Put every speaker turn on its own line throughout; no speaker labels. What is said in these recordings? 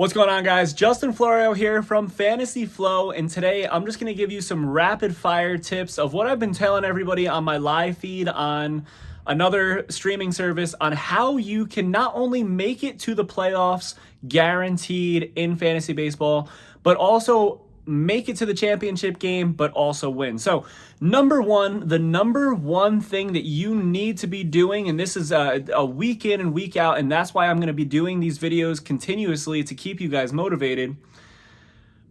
What's going on, guys? Justin Florio here from Fantasy Flow, and today I'm just going to give you some rapid fire tips of what I've been telling everybody on my live feed on another streaming service on how you can not only make it to the playoffs guaranteed in fantasy baseball, but also make it to the championship game, but also win. So the number one thing that you need to be doing, and this is a week in and week out, and that's why I'm going to be doing these videos continuously to keep you guys motivated.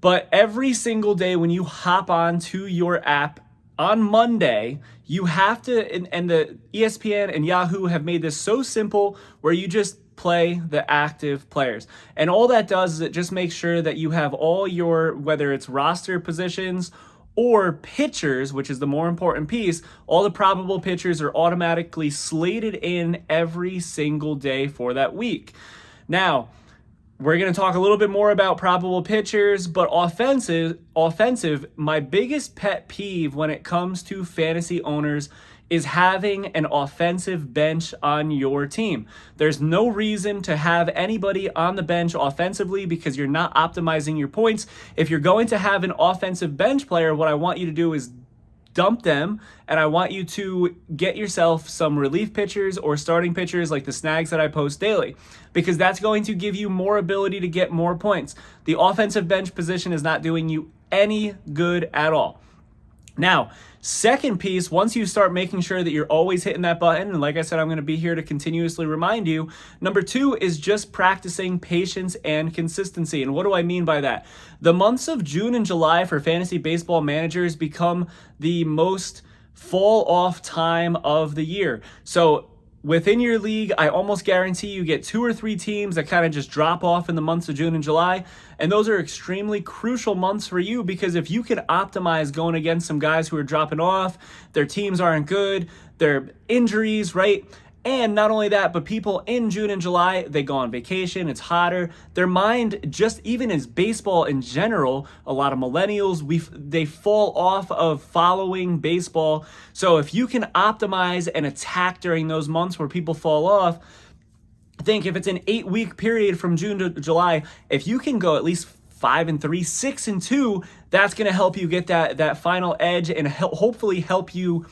But every single day when you hop on to your app on Monday, you have to, and the ESPN and Yahoo have made this so simple where you just play the active players. And all that does is it just makes sure that you have all your, whether it's roster positions or pitchers, which is the more important piece, all the probable pitchers are automatically slated in every single day for that week. Now, we're going to talk a little bit more about probable pitchers, but offensive, my biggest pet peeve when it comes to fantasy owners is having an offensive bench on your team. There's no reason to have anybody on the bench offensively because you're not optimizing your points. If you're going to have an offensive bench player, what I want you to do is dump them, and I want you to get yourself some relief pitchers or starting pitchers like the snags that I post daily, because that's going to give you more ability to get more points. The offensive bench position is not doing you any good at all. Now, second piece, once you start making sure that you're always hitting that button, and like I said, I'm going to be here to continuously remind you, number two is just practicing patience and consistency. And what do I mean by that? The months of June and July for fantasy baseball managers become the most fall off time of the year. So within your league, I almost guarantee you get 2 or 3 teams that kind of just drop off in the months of June and July. And those are extremely crucial months for you, because if you can optimize going against some guys who are dropping off, their teams aren't good, their injuries, right? And not only that, but people in June and July, they go on vacation, it's hotter. Their mind, just even as baseball in general, a lot of millennials, they fall off of following baseball. So if you can optimize and attack during those months where people fall off, think if it's an 8-week period from June to July, if you can go at least 5-3, 6-2, that's going to help you get that final edge and hopefully help you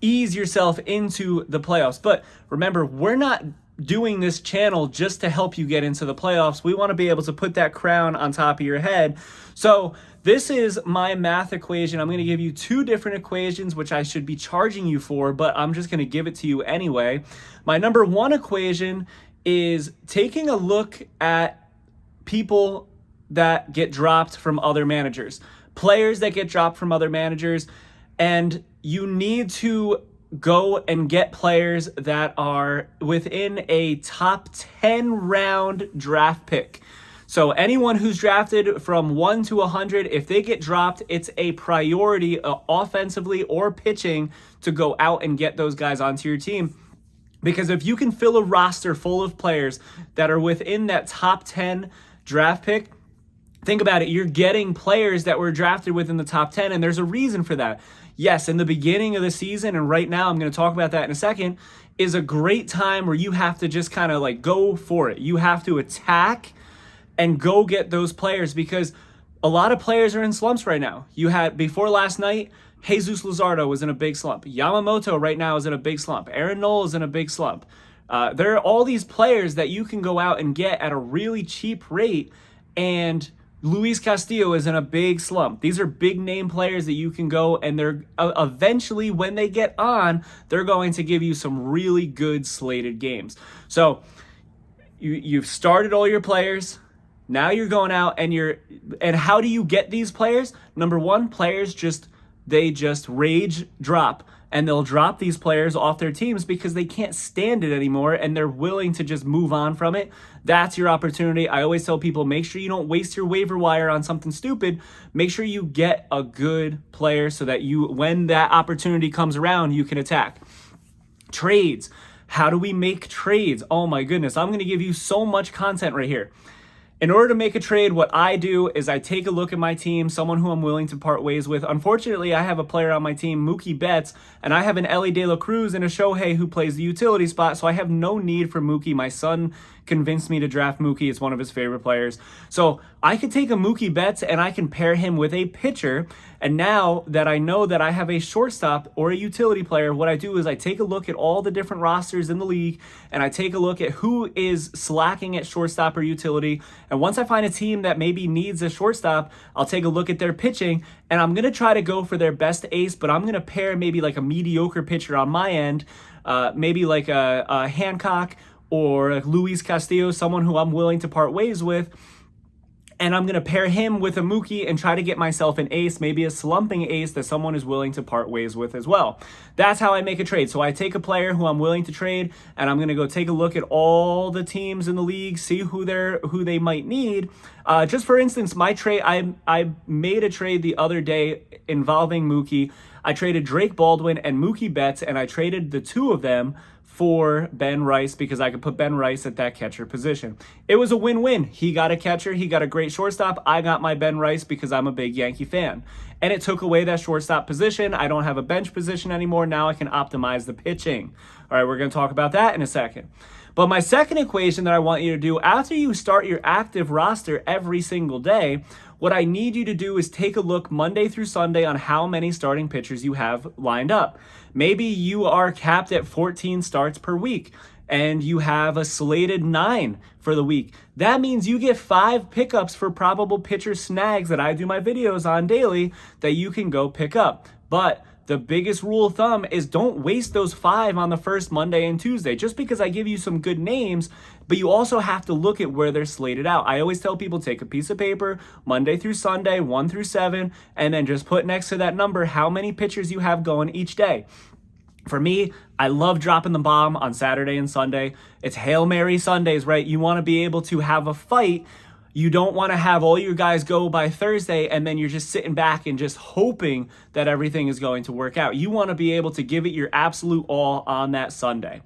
ease yourself into the playoffs. But remember, we're not doing this channel just to help you get into the playoffs. We want to be able to put that crown on top of your head. So this is my math equation. I'm going to give you 2 different equations, which I should be charging you for, but I'm just going to give it to you anyway. My number 1 equation is taking a look at people that get dropped from other managers, players that get dropped from other managers, and you need to go and get players that are within a top 10 round draft pick. So anyone who's drafted from 1 to 100, if they get dropped, it's a priority offensively or pitching to go out and get those guys onto your team. Because if you can fill a roster full of players that are within that top 10 draft pick, think about it, you're getting players that were drafted within the top 10, and there's a reason for that. Yes, in the beginning of the season, and right now I'm going to talk about that in a second, is a great time where you have to just kind of like go for it. You have to attack and go get those players, because a lot of players are in slumps right now. You had, before last night, Jesus Luzardo was in a big slump. Yamamoto right now is in a big slump. Aaron Nola is in a big slump. There are all these players that you can go out and get at a really cheap rate, and Luis Castillo is in a big slump. These are big name players that you can go, and they're eventually, when they get on, they're going to give you some really good slated games. So you've started all your players. Now you're going out and how do you get these players? Number 1, players just rage drop, and they'll drop these players off their teams because they can't stand it anymore and they're willing to just move on from it. That's your opportunity. I always tell people, make sure you don't waste your waiver wire on something stupid. Make sure you get a good player so that when that opportunity comes around, you can attack. Trades. How do we make trades? Oh my goodness, I'm going to give you so much content right here. In order to make a trade, what I do is I take a look at my team, someone who I'm willing to part ways with. Unfortunately, I have a player on my team, Mookie Betts, and I have an Elly De La Cruz and a Shohei who plays the utility spot, so I have no need for Mookie. My son convinced me to draft Mookie. It's one of his favorite players. So I could take a Mookie Betts and I can pair him with a pitcher. And now that I know that I have a shortstop or a utility player, what I do is I take a look at all the different rosters in the league and I take a look at who is slacking at shortstop or utility. And once I find a team that maybe needs a shortstop, I'll take a look at their pitching and I'm going to try to go for their best ace, but I'm going to pair maybe like a mediocre pitcher on my end, maybe like a Hancock or like Luis Castillo, someone who I'm willing to part ways with. And I'm going to pair him with a Mookie and try to get myself an ace, maybe a slumping ace that someone is willing to part ways with as well. That's how I make a trade. So I take a player who I'm willing to trade, and I'm going to go take a look at all the teams in the league, see who they might need. Just for instance, my trade, I made a trade the other day involving Mookie. I traded Drake Baldwin and Mookie Betts, and I traded the two of them for Ben Rice because I could put Ben Rice at that catcher position. It was a win-win. He got a catcher, he got a great shortstop. I got my Ben Rice because I'm a big Yankee fan. And it took away that shortstop position. I don't have a bench position anymore. Now I can optimize the pitching. All right, we're going to talk about that in a second. But my second equation that I want you to do after you start your active roster every single day, what I need you to do is take a look Monday through Sunday on how many starting pitchers you have lined up. Maybe you are capped at 14 starts per week and you have a slated 9 for the week. That means you get 5 pickups for probable pitcher snags that I do my videos on daily that you can go pick up. But the biggest rule of thumb is don't waste those 5 on the first Monday and Tuesday. Just because I give you some good names, but you also have to look at where they're slated out. I always tell people take a piece of paper, Monday through Sunday, 1 through 7, and then just put next to that number how many pitchers you have going each day. For me, I love dropping the bomb on Saturday and Sunday. It's Hail Mary Sundays, right? You want to be able to have a fight. You don't want to have all your guys go by Thursday and then you're just sitting back and just hoping that everything is going to work out. You want to be able to give it your absolute all on that Sunday.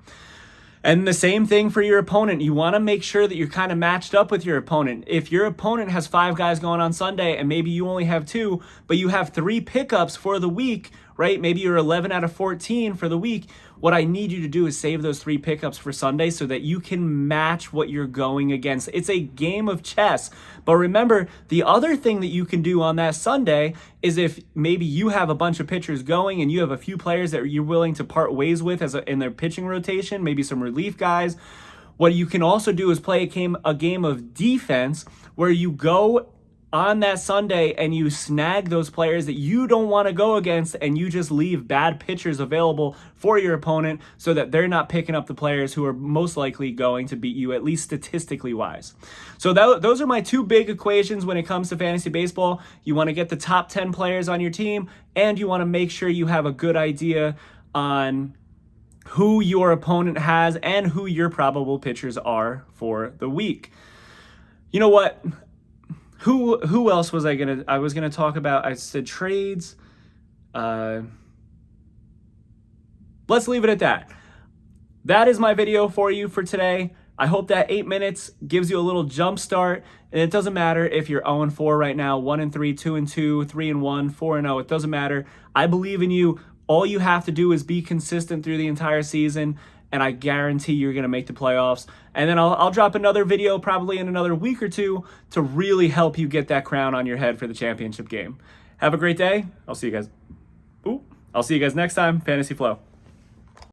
And the same thing for your opponent. You want to make sure that you're kind of matched up with your opponent. If your opponent has 5 guys going on Sunday and maybe you only have 2, but you have 3 pickups for the week, right? Maybe you're 11 out of 14 for the week. What I need you to do is save those 3 pickups for Sunday so that you can match what you're going against. It's a game of chess. But remember, the other thing that you can do on that Sunday is if maybe you have a bunch of pitchers going and you have a few players that you're willing to part ways with in their pitching rotation, maybe some relief guys. What you can also do is play a game of defense where you go on that Sunday and you snag those players that you don't want to go against and you just leave bad pitchers available for your opponent so that they're not picking up the players who are most likely going to beat you, at least statistically wise. So those are my 2 big equations when it comes to fantasy baseball. You want to get the top 10 players on your team and you want to make sure you have a good idea on who your opponent has and who your probable pitchers are for the week. You know what? Who else was I was gonna talk about? I said trades. Let's leave it at that. That is my video for you for today. I hope that 8 minutes gives you a little jump start. And it doesn't matter if you're 0-4 right now, 1-3, 2-2, 3-1, 4-0. It doesn't matter. I believe in you. All you have to do is be consistent through the entire season, and I guarantee you're going to make the playoffs. And then I'll drop another video probably in another week or 2 to really help you get that crown on your head for the championship game. Have a great day. I'll see you guys next time. Fantasy Flow.